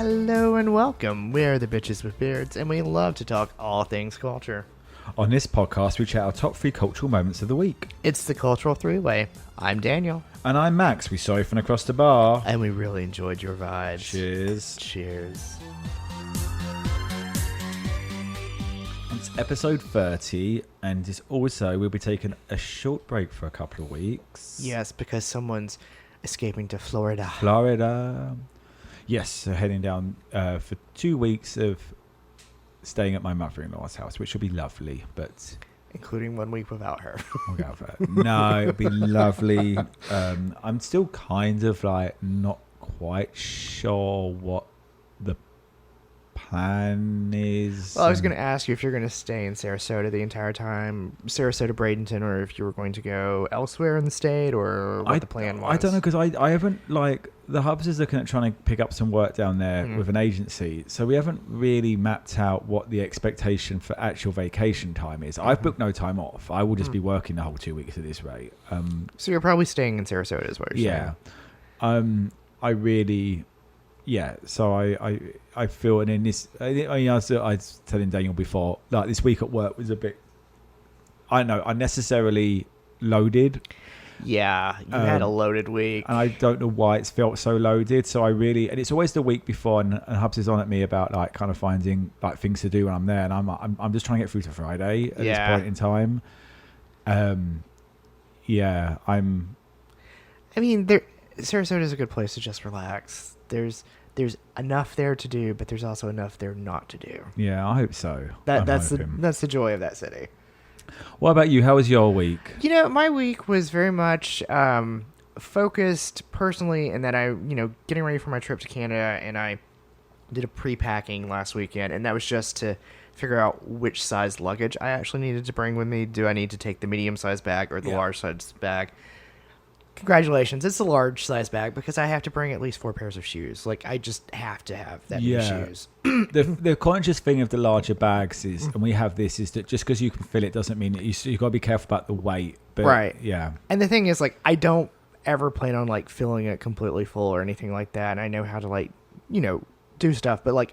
Hello and welcome. We're the Bitches with Beards, and we love to talk all things culture. On this podcast, we chat our top 3 cultural moments of the week. It's the Cultural Three-Way. I'm Daniel. And I'm Max. We saw you from across the bar. And we really enjoyed your vibes. Cheers. Cheers. It's episode 30, and as also we'll be taking a short break for a couple of weeks. Yes, because someone's escaping to Florida. Florida. Yes, so heading down for 2 weeks of staying at my mother-in-law's house, which will be lovely, but... Including 1 week without her. No, it'll be lovely. I'm still kind of like not quite sure what the plan is. Well, I was going to ask you if you're going to stay in Sarasota the entire time, Sarasota, Bradenton, or if you were going to go elsewhere in the state, or what the plan was. I don't know, because I haven't, like, the hubs is looking at trying to pick up some work down there with an agency, so we haven't really mapped out what the expectation for actual vacation time is. I've booked no time off. I will just be working the whole 2 weeks at this rate. So you're probably staying in Sarasota is what you're saying. I really... Yeah, so I feel, and in this, I was telling Daniel before, like this week at work was a bit, I don't know, unnecessarily loaded. Yeah, you had a loaded week. And I don't know why it's felt so loaded. So and it's always the week before, and Hubs is on at me about like kind of finding like things to do when I'm there, and I'm just trying to get through to Friday at this point in time. I mean, Sarasota is a good place to just relax. There's enough there to do, but there's also enough there not to do. Yeah, I hope so. That's the joy of that city. What about you? How was your week? You know, my week was very much focused personally in that getting ready for my trip to Canada, and I did a pre-packing last weekend, and that was just to figure out which size luggage I actually needed to bring with me. Do I need to take the medium-sized bag or the large-sized bag? Congratulations, it's a large size bag because I have to bring at least 4 pairs of shoes. Like, I just have to have that many shoes. The conscious thing of the larger bags is, and we have this, is that just because you can fill it doesn't mean that you've got to be careful about the weight. But, right. Yeah. And the thing is, like, I don't ever plan on, like, filling it completely full or anything like that. And I know how to, like, do stuff. But, like,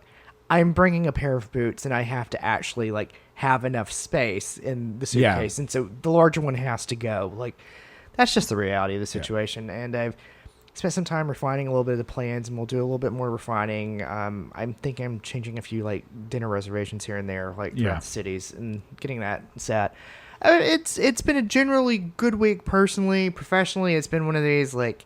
I'm bringing a pair of boots and I have to actually, like, have enough space in the suitcase. Yeah. And so the larger one has to go. Like, that's just the reality of the situation. And I've spent some time refining a little bit of the plans, and we'll do a little bit more refining. I'm thinking I'm changing a few like dinner reservations here and there, like throughout the cities, and getting that set. It's been a generally good week personally. Professionally, it's been one of these like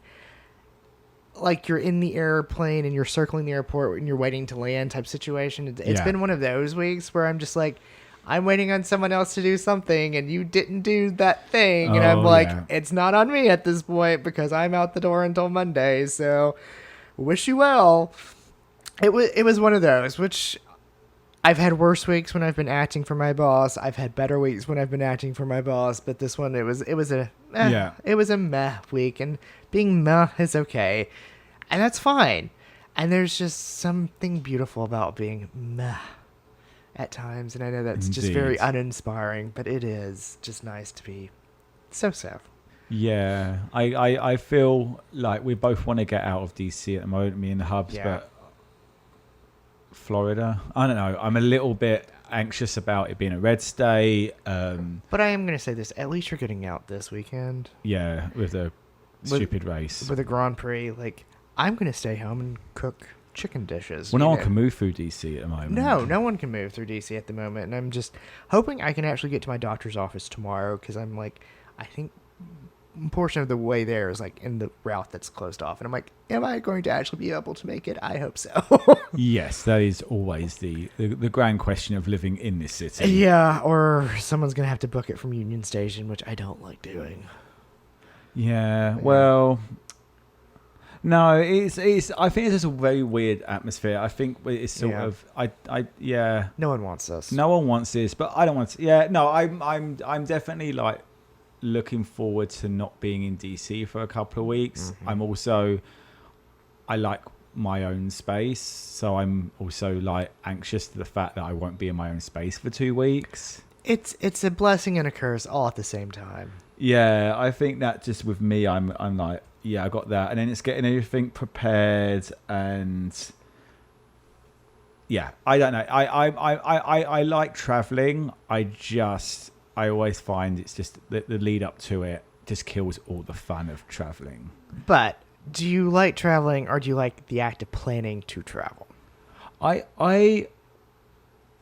you're in the airplane and you're circling the airport and you're waiting to land type situation. It's been one of those weeks where I'm just like, I'm waiting on someone else to do something, and you didn't do that thing. And I'm like, it's not on me at this point because I'm out the door until Monday. So wish you well. It was one of those, which I've had worse weeks when I've been acting for my boss. I've had better weeks when I've been acting for my boss. But this one, it was a meh week, and being meh is okay. And that's fine. And there's just something beautiful about being meh at times, and I know that's just very uninspiring, but it is just nice to be so. Yeah, I feel like we both want to get out of DC at the moment, me and the Hubs, but Florida, I don't know. I'm a little bit anxious about it being a red state. But I am going to say this, at least you're getting out this weekend. Yeah, with a stupid race. With a Grand Prix, like, I'm going to stay home and cook chicken dishes. Well, no one can move through DC at the moment. No one can move through DC at the moment, and I'm just hoping I can actually get to my doctor's office tomorrow, because I'm like, I think a portion of the way there is like in the route that's closed off, and I'm like, am I going to actually be able to make it? I hope so. Yes, that is always the grand question of living in this city. Yeah, or someone's gonna have to book it from Union Station, which I don't like doing. Yeah, well, no, it's. I think it's just a very weird atmosphere. I think it's sort of. No one wants this. No one wants this, but I don't want to. Yeah, no, I'm definitely like looking forward to not being in DC for a couple of weeks. I'm also. I like my own space, so I'm also like anxious to the fact that I won't be in my own space for 2 weeks. It's a blessing and a curse all at the same time. Yeah, I think that just with me, I'm like, yeah, I got that, and then it's getting everything prepared, and yeah, I don't know. I like traveling. I always find it's just the lead up to it just kills all the fun of traveling. But do you like traveling, or do you like the act of planning to travel? I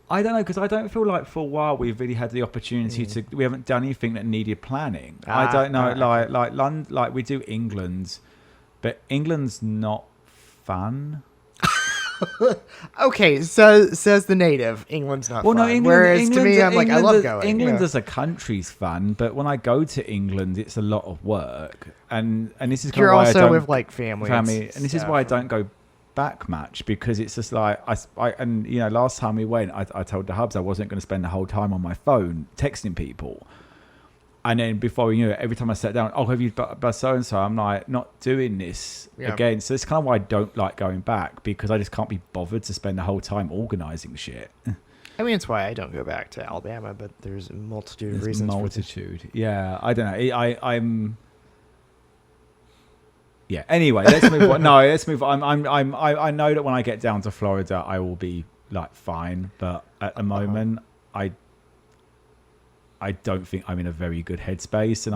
don't know, because I don't feel like for a while we've really had the opportunity to. We haven't done anything that needed planning. I don't know, like London, like we do England, but England's not fun. Okay, so says the native. England's not fun. No, England. Whereas to me, I'm like, I love going. England yeah. as a country's fun, but when I go to England, it's a lot of work, and this is kind You're of why also I don't, with like family, and this is why I don't go back much, because it's just like and last time we went, I told the hubs I wasn't going to spend the whole time on my phone texting people. And then before we knew it, every time I sat down, have you by so and so? I'm like, not doing this again. So it's kind of why I don't like going back, because I just can't be bothered to spend the whole time organising shit. I mean, it's why I don't go back to Alabama, but there's a multitude of reasons. Yeah, I don't know. I'm. Yeah. Anyway, let's move on. No, let's move on. I know that when I get down to Florida, I will be like fine, but at the moment, I don't think I'm in a very good headspace, and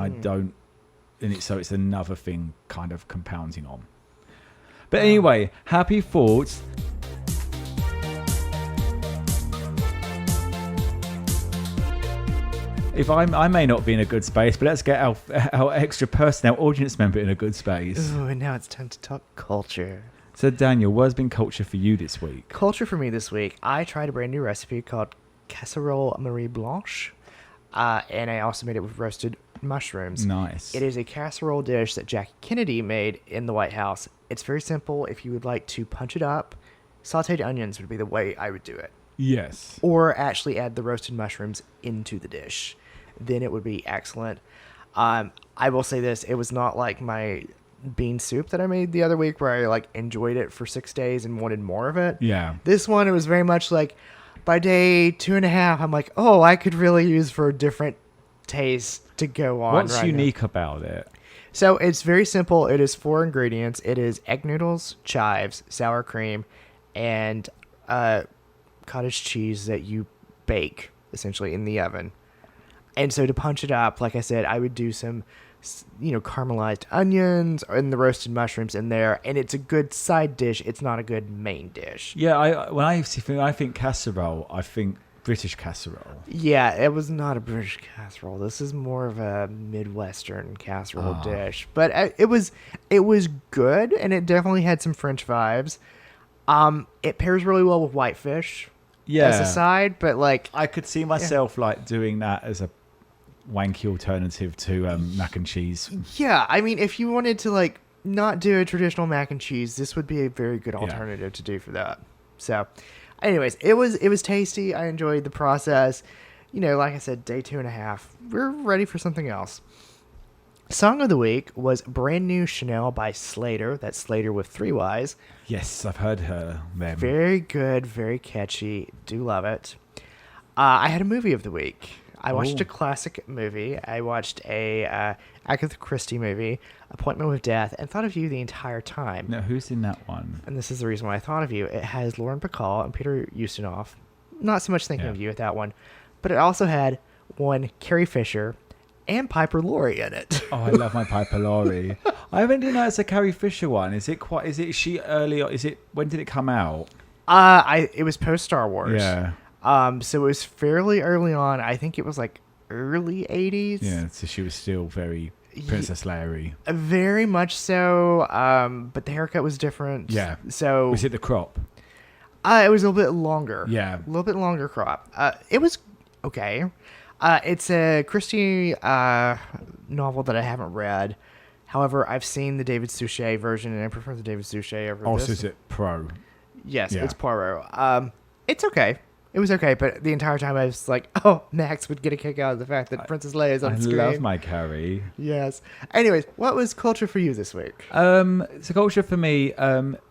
it's another thing kind of compounding on. But anyway, happy thoughts. If I may not be in a good space, but let's get our extra person, our audience member, in a good space. Ooh, and now it's time to talk culture. So Daniel, what's been culture for you this week? Culture for me this week, I tried a brand new recipe called Casserole Marie Blanche. And I also made it with roasted mushrooms. Nice. It is a casserole dish that Jackie Kennedy made in the White House. It's very simple. If you would like to punch it up, sauteed onions would be the way I would do it. Yes. Or actually add the roasted mushrooms into the dish. Then it would be excellent. I will say this. It was not like my bean soup that I made the other week where I like enjoyed it for 6 days and wanted more of it. Yeah. This one, it was very much like, by day 2.5, I'm like, I could really use for a different taste to go on. What's unique about it? So it's very simple. It is 4 ingredients. It is egg noodles, chives, sour cream, and cottage cheese that you bake essentially in the oven. And so to punch it up, like I said, I would do some caramelized onions and the roasted mushrooms in there, and it's a good side dish. It's not a good main dish. Yeah, when I think casserole, I think British casserole. Yeah, it was not a British casserole. This is more of a Midwestern casserole dish, but it was good, and it definitely had some French vibes. It pairs really well with whitefish. As a side, but like I could see myself like doing that as a wanky alternative to mac and cheese. Yeah, I mean, if you wanted to like not do a traditional mac and cheese, this would be a very good alternative to do for that. So, anyways, it was tasty. I enjoyed the process. Like I said, day 2.5. We're ready for something else. Song of the week was Brand New Chanel by Slater. That's Slater with 3 Y's. Yes, I've heard her. Them. Very good, very catchy. Do love it. I had a movie of the week. I watched a classic movie. I watched a Agatha Christie movie, Appointment with Death, and thought of you the entire time. Now, who's in that one? And this is the reason why I thought of you. It has Lauren Bacall and Peter Ustinov. Not so much thinking of you with that one, but it also had one Carrie Fisher and Piper Laurie in it. Oh, I love my Piper Laurie. I haven't done that as a Carrie Fisher one. Is she early? When did it come out? It was post Star Wars. Yeah. So it was fairly early on. I think it was like early 80s. Yeah, so she was still very Princess Leia-y. Very much so. But the haircut was different. Yeah. So was it the crop? It was a little bit longer. Yeah. A little bit longer crop. It was okay. It's a Christie novel that I haven't read. However, I've seen the David Suchet version, and I prefer the David Suchet over this. Oh, so is it Pro? Yes, it's Poirot. It's okay. It was okay, but the entire time I was like, Max would get a kick out of the fact that Princess Leia is on screen. I love my Carrie. Yes. Anyways, what was culture for you this week? So culture for me,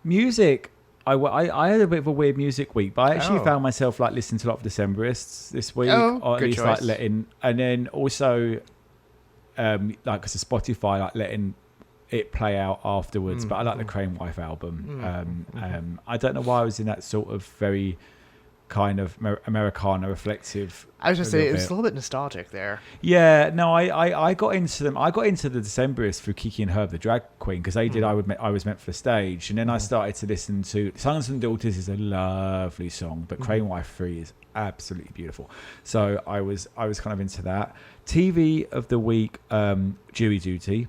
music. I had a bit of a weird music week, but I actually found myself like listening to a lot of Decemberists this week, or at least choice. like letting, and then also, like because of Spotify, like letting it play out afterwards. But I like the Crane Wife album. I don't know why I was in that sort of very kind of Americana reflective. I was just saying, it was a little bit nostalgic there. Yeah, no, I got into them. I got into the Decemberists through Kiki and Herb, the drag queen, because they did I Was Meant for the Stage, and then I started to listen to Sons and Daughters is a lovely song, but Crane Wife 3 is absolutely beautiful. So I was kind of into that. TV of the week, Jury Duty.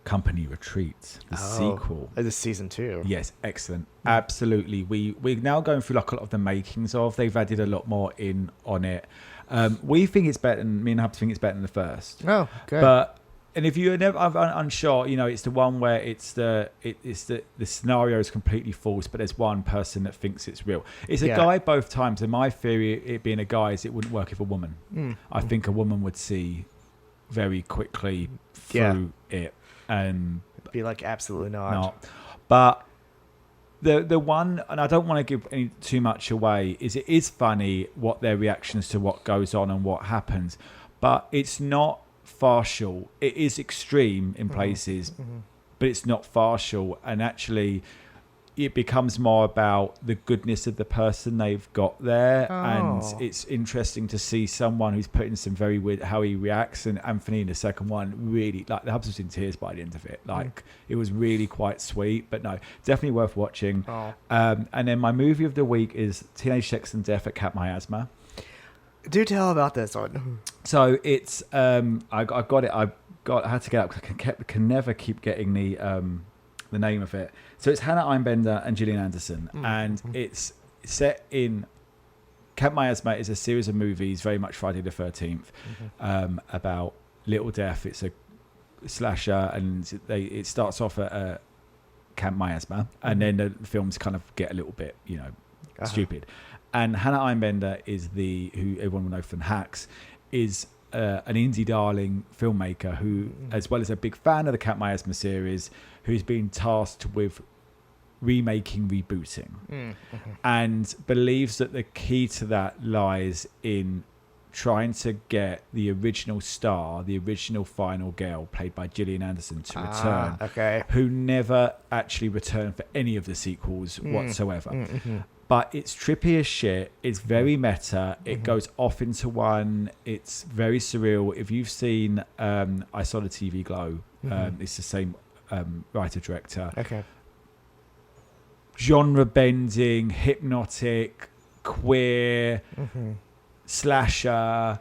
Company Retreat, the sequel. The season 2. Yes, excellent. Absolutely. We're now going through like a lot of the makings of. They've added a lot more in on it. We think it's better than me and Hub think it's better than the first. Oh, good. But and if you're never unsure, you know, it's the one where it's the scenario is completely false, but there's one person that thinks it's real. It's a guy both times, and my theory, it being a guy, is it wouldn't work if a woman. I think a woman would see very quickly through it. And be like, absolutely not. But the one, and I don't want to give too much away, is it is funny what their reactions to what goes on and what happens, but it's not partial. It is extreme in places, but it's not partial, and actually it becomes more about the goodness of the person they've got there. And it's interesting to see someone who's put in some very weird how he reacts. And Anthony in the second one, really, like, the Hubs was in tears by the end of it. Like, it was really quite sweet, but no, definitely worth watching. And then my movie of the week is Teenage Sex and Death at Cat Miasma. Do tell about this one. So it's I got it. I had to get up because I can never keep getting the name of it. So it's Hannah Einbender and Gillian Anderson, and it's set in Camp Miasma. Is a series of movies, very much Friday the 13th, about Little Death. It's a slasher, and it starts off at Camp Miasma, and then the films kind of get a little bit, stupid. And Hannah Einbender is who everyone will know from Hacks, is an indie darling filmmaker who, as well as a big fan of the Cat Miasma series, who's been tasked with rebooting, and believes that the key to that lies in trying to get the original star, the original final girl, played by Gillian Anderson, to return, who never actually returned for any of the sequels whatsoever. But it's trippy as shit. It's very meta. It goes off into one. It's very surreal. If you've seen I Saw the TV Glow, it's the same writer-director. Genre bending, hypnotic, queer, slasher.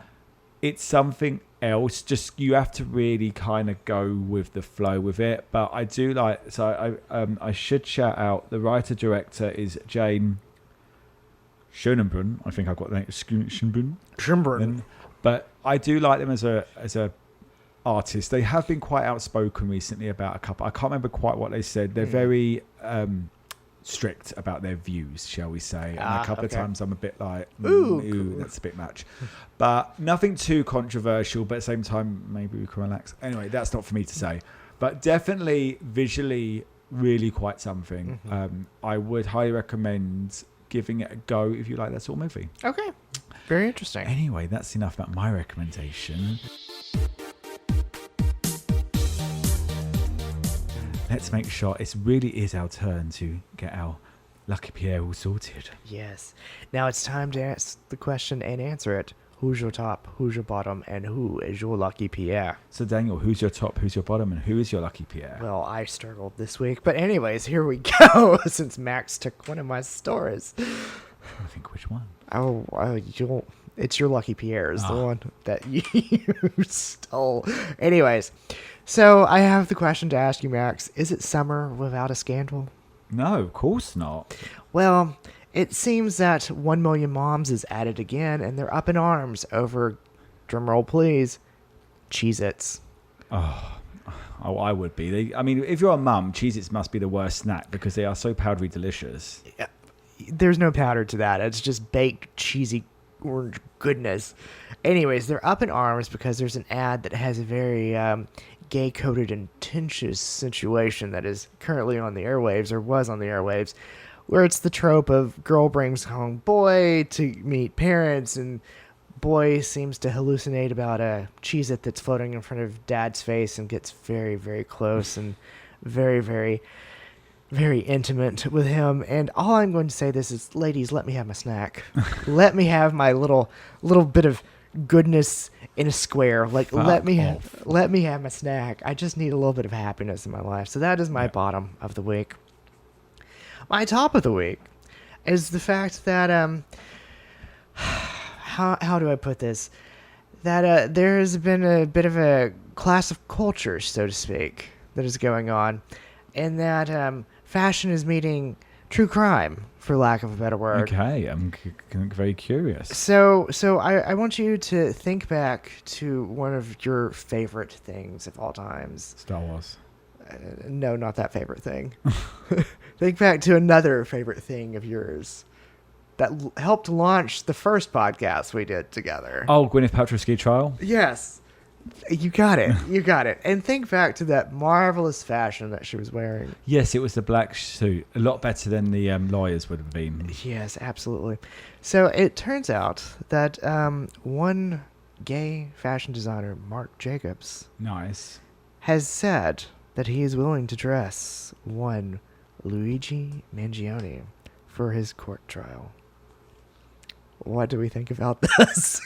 It's something else. Just you have to really kind of go with the flow with it. But I do like. So I should shout out the writer-director is Jane Schönenbrunn. I think I've got the name. Schönenbrunn. But I do like them as a artist. They have been quite outspoken recently about a couple. I can't remember quite what they said. They're very strict about their views, shall we say. And a couple of times I'm a bit like, ooh, that's a bit much. But nothing too controversial, but at the same time, maybe we can relax. Anyway, that's not for me to say. But definitely visually, really quite something. I would highly recommend giving it a go if you like that sort of movie. Okay. Very interesting. Anyway, that's enough about my recommendation. Let's make sure it really is our turn to get our Lucky Pierre all sorted. Yes. Now it's time to ask the question and answer it. Who's your top, who's your bottom, and who is your Lucky Pierre? So Daniel, who's your top, who's your bottom, and who is your Lucky Pierre? Well, I struggled this week. But anyways, here we go, since Max took one of my stories. I think which one? It's your Lucky Pierre is the one that you stole. Anyways, so I have the question to ask you, Max. Is it summer without a scandal? No, of course not. Well, it seems that 1 Million Moms is at it again, and they're up in arms over, drumroll please, Cheez-Its. Oh, I would be. If you're a mum, Cheez-Its must be the worst snack because they are so powdery delicious. Yeah, there's no powder to that. It's just baked, cheesy orange goodness. Anyways, they're up in arms because there's an ad that has a very gay-coded and tensious situation that is currently on the airwaves, or was on the airwaves, where it's the trope of girl brings home boy to meet parents, and boy seems to hallucinate about a Cheez-It that's floating in front of Dad's face and gets very, very close and very, very, very intimate with him. And all I'm going to say this is, ladies, let me have my snack. Let me have my little bit of goodness in a square. Like, let me have my snack. I just need a little bit of happiness in my life. So that is my bottom of the week. My top of the week is the fact that how do I put this? That there has been a bit of a clash of cultures, so to speak, that is going on, and that fashion is meeting true crime, for lack of a better word. Okay, I'm very curious. So I want you to think back to one of your favorite things of all times. Star Wars. No, not that favorite thing. Think back to another favorite thing of yours that helped launch the first podcast we did together. Oh, Gwyneth Paltrow's ski trial? Yes. You got it. You got it. And think back to that marvelous fashion that she was wearing. Yes, it was the black suit. A lot better than the lawyers would have been. Yes, absolutely. So it turns out that one gay fashion designer, Marc Jacobs, Nice. has said that he is willing to dress one Luigi Mangione for his court trial. What do we think about this?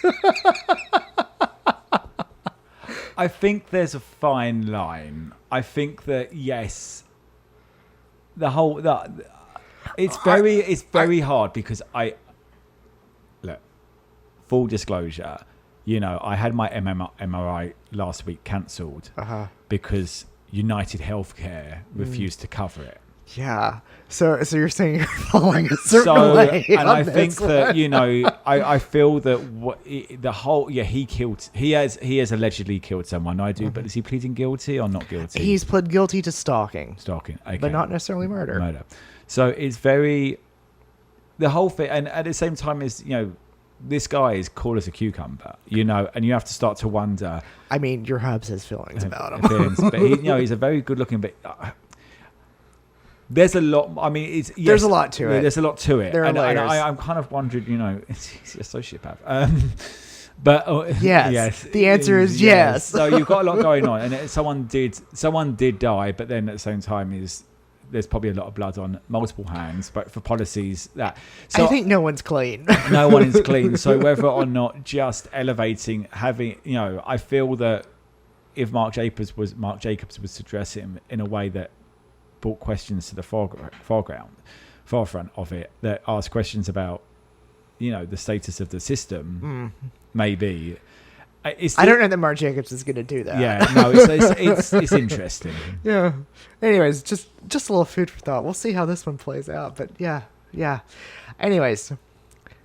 I think there's a fine line. I think that, yes, it's very hard because look, full disclosure, I had my MRI last week cancelled because United Healthcare refused to cover it. Yeah. So you're saying you're following a certain way. And I think that, I feel that he has allegedly killed someone. I do, but is he pleading guilty or not guilty? He's pled guilty to stalking. Stalking, okay. But not necessarily murder. Murder. So it's the whole thing, and at the same time is, this guy is cool as a cucumber, and you have to start to wonder. I mean, your hubs has feelings about him. But he's a very good looking, but there's a lot. I mean, there's a lot to it. There's a lot to it. There are layers. And I'm kind of wondering, he's a sociopath. But yes. The answer is yes. So you've got a lot going on, and someone did die, but then at the same time there's probably a lot of blood on multiple hands, but for policies that. So I think no one's clean. No one is clean. So whether or not just elevating, I feel that if Marc Jacobs was to dress him in a way that brought questions to the forefront of it, that asked questions about, the status of the system, maybe. I don't know that Marc Jacobs is going to do that. Yeah, no, it's interesting. Yeah. Anyways, just a little food for thought. We'll see how this one plays out. But yeah. Anyways,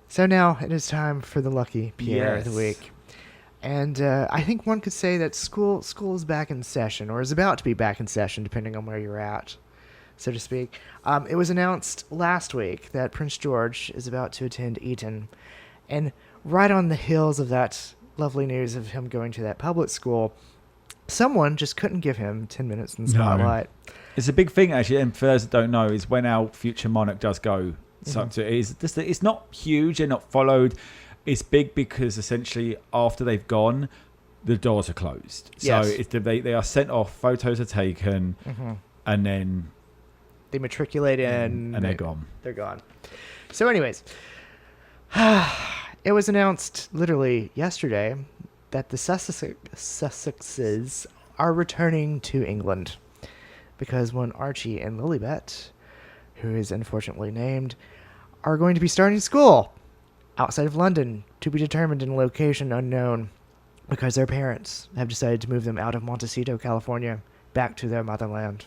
so now it is time for the Lucky Pierre of the week. And I think one could say that school is back in session, or is about to be back in session, depending on where you're at, so to speak. It was announced last week that Prince George is about to attend Eton. And right on the heels of that lovely news of him going to that public school, someone just couldn't give him 10 minutes in the spotlight. No. It's a big thing, actually, and for those that don't know, is when our future monarch does go, it's not huge and not followed. It's big because essentially after they've gone, the doors are closed. Yes. So they are sent off, photos are taken, and then they matriculate in, and they're gone. They're gone. So, anyways, it was announced literally yesterday that the Sussexes are returning to England because when Archie and Lilibet, who is unfortunately named, are going to be starting school outside of London, to be determined in a location unknown, because their parents have decided to move them out of Montecito, California, back to their motherland.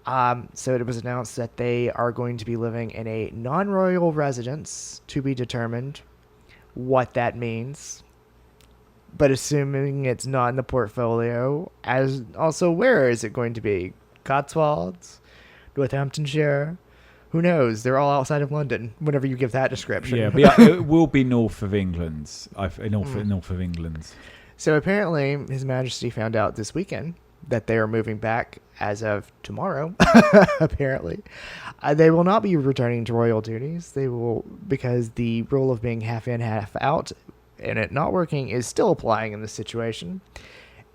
So it was announced that they are going to be living in a non-royal residence, to be determined what that means. But assuming it's not in the portfolio, as also where is it going to be? Cotswolds? Northamptonshire? Who knows? They're all outside of London, whenever you give that description. Yeah, but it will be north of England. North of England. So apparently, His Majesty found out this weekend that they are moving back as of tomorrow, apparently. They will not be returning to royal duties. They will, because the rule of being half in, half out and it not working is still applying in this situation.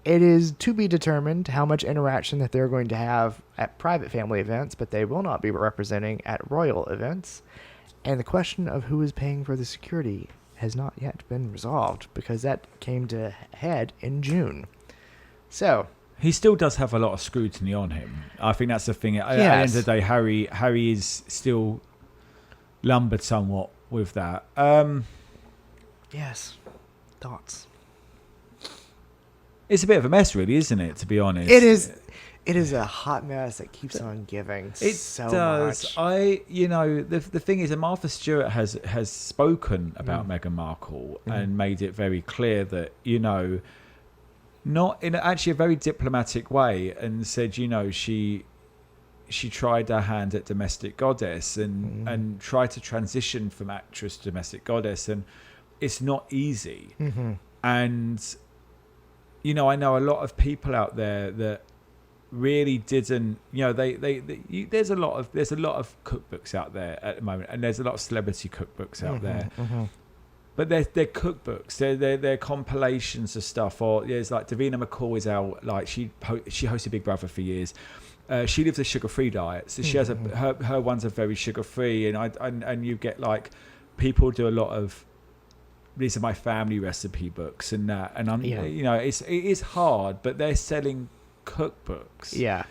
It is to be determined how much interaction that they're going to have at private family events, but they will not be representing at royal events. And the question of who is paying for the security has not yet been resolved, because that came to head in June. So he still does have a lot of scrutiny on him. I think that's the thing. At the end of the day, Harry is still lumbered somewhat with that. Yes. Thoughts? It's a bit of a mess, really, isn't it, to be honest? It is. It is a hot mess that keeps on giving. It so does. much. The thing is, Martha Stewart has spoken about Meghan Markle and made it very clear that, not in actually a very diplomatic way, and said, she tried her hand at domestic goddess and tried to transition from actress to domestic goddess, and it's not easy. And I know a lot of people out there that really didn't. There's a lot of cookbooks out there at the moment, and there's a lot of celebrity cookbooks out there. But they're cookbooks. They're compilations of stuff. Or there's like Davina McCall is out. Like she hosted Big Brother for years. She lives a sugar-free diet, so she has her ones are very sugar-free, and you get like people do a lot of. These are my family recipe books and that, and it is hard, but they're selling cookbooks. Yeah.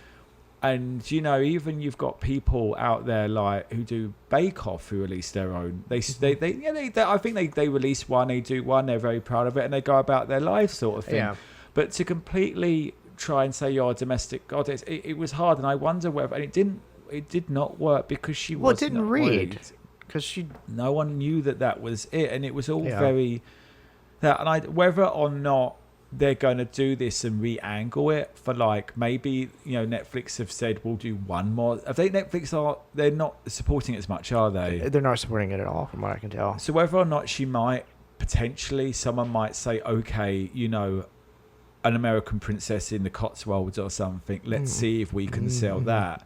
And even you've got people out there like who do Bake Off who release their own. They I think they release one, they do one, they're very proud of it, and they go about their life sort of thing. Yeah. But to completely try and say you're a domestic goddess, it was hard, and I wonder whether, and it did not work because she was didn't not read. Worried. Because no one knew that was it, and it was all very that. And whether or not they're going to do this and re-angle it for like maybe Netflix have said we'll do one more. I think they're not supporting it as much, are they? They're not supporting it at all, from what I can tell. So whether or not she might potentially, someone might say, okay, an American Princess in the Cotswolds or something. Let's see if we can sell that.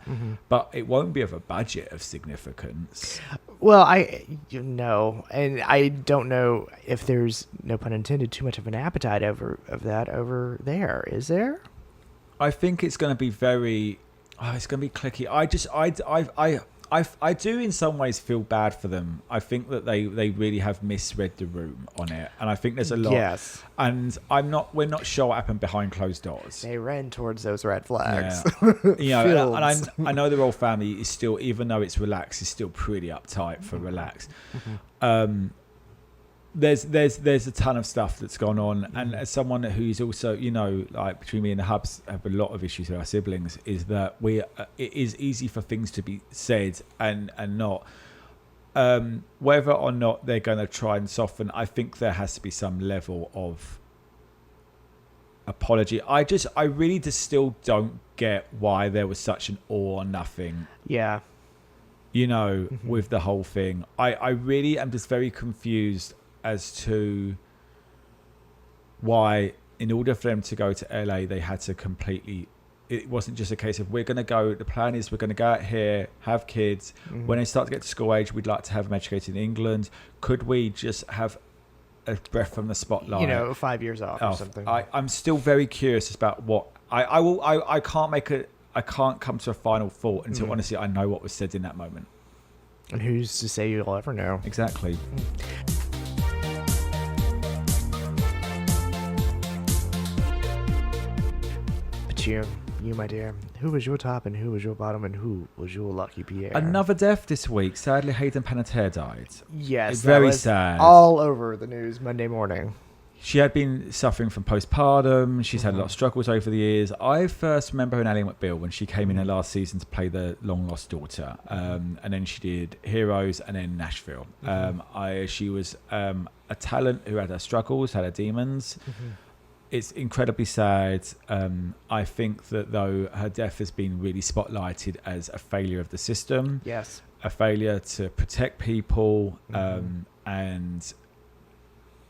But it won't be of a budget of significance. Well, and I don't know if there's, no pun intended, too much of an appetite of that over there. Is there? I think it's going to be very. It's going to be clicky. I do in some ways feel bad for them. I think that they really have misread the room on it, and I think there's a lot. Yes. And we're not sure what happened behind closed doors. They ran towards those red flags. Yeah. And I know the royal family is still, even though it's relaxed, is still pretty uptight for relaxed. There's a ton of stuff that's gone on, and as someone who's also like between me and the Hubs have a lot of issues with our siblings, is that it is easy for things to be said and not whether or not they're going to try and soften. I think there has to be some level of apology. I really just still don't get why there was such an all or nothing. Yeah. With the whole thing. I really am just very confused as to why, in order for them to go to LA, they had to completely. It wasn't just a case of we're going to go. The plan is we're going to go out here, have kids. When they start to get to school age, we'd like to have them educated in England. Could we just have a breath from the spotlight? 5 years off or something. I'm still very curious about what I can't come to a final thought until honestly I know what was said in that moment. And who's to say you'll ever know? Exactly. You, my dear, who was your top and who was your bottom and who was your lucky Pierre? Another death this week. Sadly, Hayden Panettiere died. Yes. It's very sad. All over the news Monday morning. She had been suffering from postpartum. She's had a lot of struggles over the years. I first remember her in Ally McBeal when she came in her last season to play the long-lost daughter. And then she did Heroes and then Nashville. She was a talent who had her struggles, had her demons. It's incredibly sad. I think that, though, her death has been really spotlighted as a failure of the system. Yes. A failure to protect people. And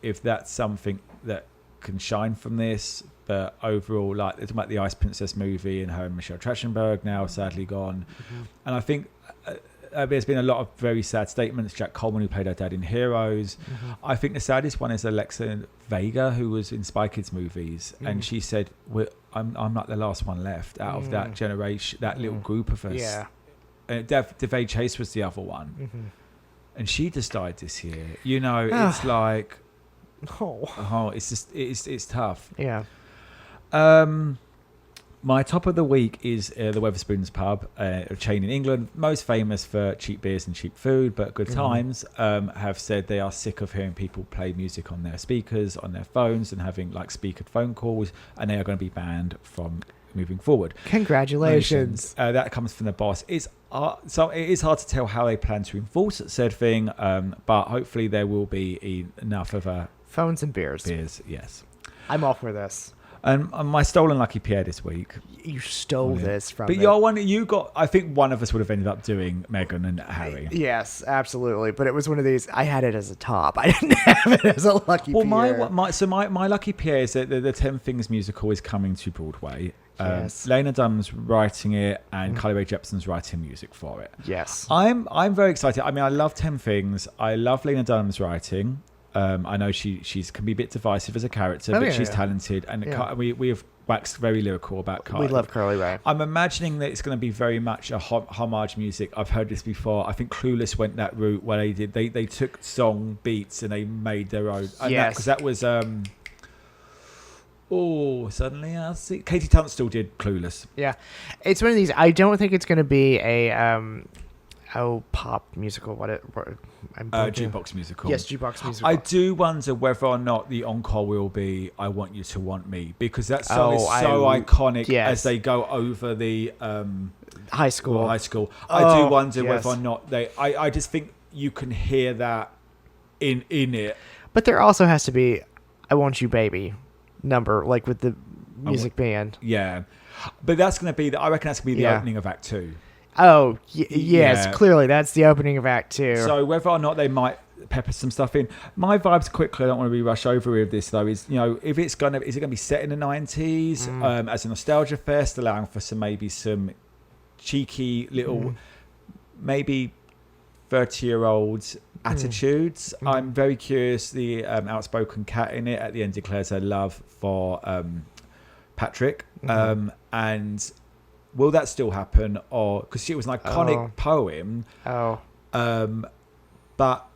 if that's something that can shine from this, but overall, like, it's about the Ice Princess movie and her and Michelle Trachtenberg now sadly gone. And I think there's been a lot of very sad statements. Jack Coleman, who played her dad in Heroes. I think the saddest one is Alexa Vega, who was in Spy Kids movies, and she said, I'm like the last one left out of that generation, that little group of us. Yeah. And Devay Chase was the other one. And she just died this year. You know, it's like, it's just, it's tough. Yeah. My top of the week is the Wetherspoons pub, a chain in England, most famous for cheap beers and cheap food, but Good Times have said they are sick of hearing people play music on their speakers, on their phones, and having like speakered phone calls, and they are going to be banned from moving forward. Congratulations. That comes from the boss. So it is hard to tell how they plan to enforce said thing, but hopefully there will be enough of a... Phones and beers. Beers, yes. I'm all for this. And my stolen Lucky Pierre this week. You stole this from me. But you got... I think one of us would have ended up doing Meghan and Harry. Yes, absolutely. But it was one of these... I had it as a top. I didn't have it as a Lucky Pierre. My Lucky Pierre is that the 10 Things musical is coming to Broadway. Yes. Lena Dunham's writing it, and Carly Rae Jepsen's writing music for it. Yes. I'm very excited. I mean, I love 10 Things. I love Lena Dunham's writing. I know she's can be a bit divisive as a character, but she's talented, and we have waxed very lyrical about Carly. We love Carly Rae. I'm imagining that it's going to be very much a homage music. I've heard this before. I think Clueless went that route where they took song beats and they made their own. Yes, because that was suddenly I see Katie Tunstall did Clueless. Yeah, it's one of these. I don't think it's going to be a pop musical. Jukebox musical. Yes, jukebox musical. I do wonder whether or not the encore will be "I Want You to Want Me," because that song is so iconic as they go over the high school. I do wonder whether or not I just think you can hear that in it. But there also has to be "I Want You, Baby" number, like with the music band. Yeah, but that's going to be I reckon that's going to be the opening of Act 2. Oh, yes, clearly that's the opening of Act 2. So whether or not they might pepper some stuff in. My vibes quickly, I don't want to be rushed over with this though, is, if is it going to be set in the 90s as a nostalgia fest, allowing for some cheeky little, maybe 30-year-olds attitudes. I'm very curious. The outspoken cat in it at the end declares her love for Patrick, and will that still happen? Or because it was an iconic poem. But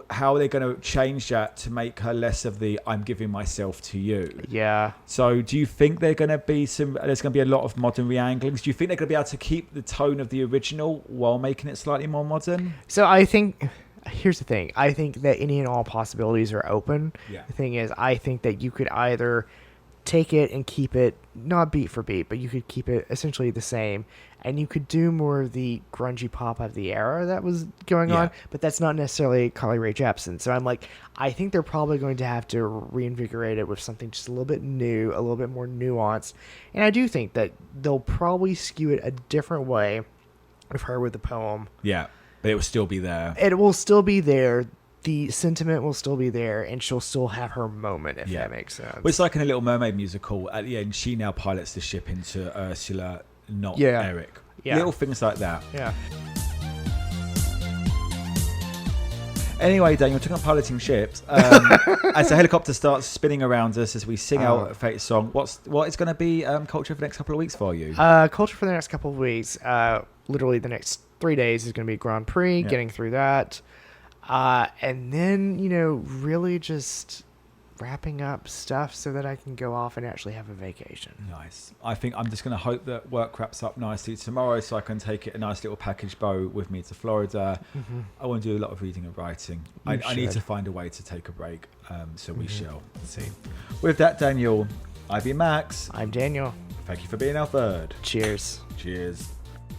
how are they going to change that to make her less of the "I'm giving myself to you"? Yeah. So do you think there's going to be a lot of modern re-anglings? Do you think they're going to be able to keep the tone of the original while making it slightly more modern? So I think, here's the thing. I think that any and all possibilities are open. Yeah. The thing is, I think that you could either take it and keep it, not beat for beat, but you could keep it essentially the same, and you could do more of the grungy pop of the era that was going on, but that's not necessarily Carly Rae Jepsen. So I think they're probably going to have to reinvigorate it with something just a little bit new, a little bit more nuanced, and I do think that they'll probably skew it a different way with her with the poem. Yeah, but it will still be there. It will still be there. The sentiment will still be there, and she'll still have her moment, if that makes sense. Well, it's like in a Little Mermaid musical. At the end, she now pilots the ship into Ursula, not Eric. Yeah. Little things like that. Yeah. Anyway, Daniel, talking about piloting ships, as the helicopter starts spinning around us as we sing out a fate song, what is going to be culture for the next couple of weeks for you? Culture for the next couple of weeks, literally the next 3 days is going to be Grand Prix, getting through that. And then, really just wrapping up stuff so that I can go off and actually have a vacation. Nice. I think I'm just going to hope that work wraps up nicely tomorrow so I can take it a nice little package bow with me to Florida. I want to do a lot of reading and writing. I need to find a way to take a break, so we shall see. With that, Daniel, I've been Max. I'm Daniel. Thank you for being our third. Cheers. Cheers.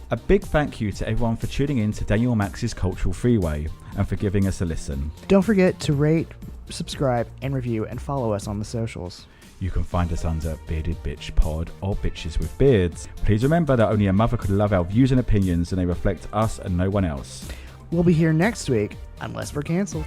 A big thank you to everyone for tuning in to Daniel Max's Cultural Freeway and for giving us a listen. Don't forget to rate, subscribe, and review, and follow us on the socials. You can find us under Bearded Bitch Pod or Bitches with Beards. Please remember that only a mother could love our views and opinions, and they reflect us and no one else. We'll be here next week, unless we're cancelled.